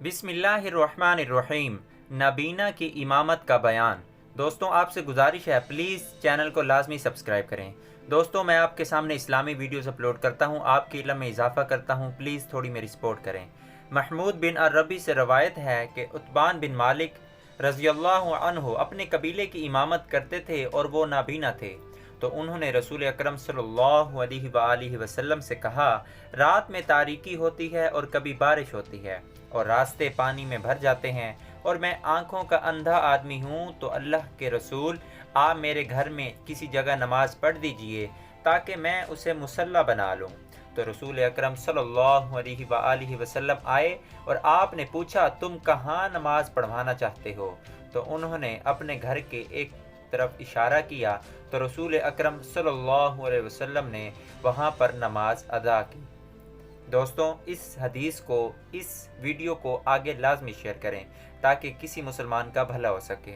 बिस्मिल्लाहिर्रहमानिर्रहीम। नाबीना की इमामत का बयान। दोस्तों, आपसे गुजारिश है प्लीज़ चैनल को लाजमी सब्सक्राइब करें। दोस्तों, मैं आपके सामने इस्लामी वीडियोस अपलोड करता हूं, आपके इल्म में इजाफ़ा करता हूं, प्लीज़ थोड़ी मेरी सपोर्ट करें। महमूद बिन अरबी से रवायत है कि उतबान बिन मालिक रज़ियल्लाहु अन्हु अपने कबीले की इमामत करते थे और वो नाबीना थे। तो उन्होंने रसूल अकरम सल्लल्लाहु अलैहि वसल्लम से कहा, रात में तारीकी होती है और कभी बारिश होती है और रास्ते पानी में भर जाते हैं और मैं आँखों का अंधा आदमी हूँ, तो अल्लाह के रसूल आप मेरे घर में किसी जगह नमाज़ पढ़ दीजिए ताकि मैं उसे मुसल्ला बना लूँ। तो रसूल अकरम सल्लल्लाहु अलैहि वसल्लम आए और आपने पूछा, तुम कहाँ नमाज़ पढ़वाना चाहते हो? तो उन्होंने अपने घर के एक तरफ इशारा किया, तो रसूल अकरम सल्लल्लाहु अलैहि वसल्लम ने वहाँ पर नमाज अदा की। दोस्तों, इस हदीस को, इस वीडियो को आगे लाजमी शेयर करें ताकि किसी मुसलमान का भला हो सके।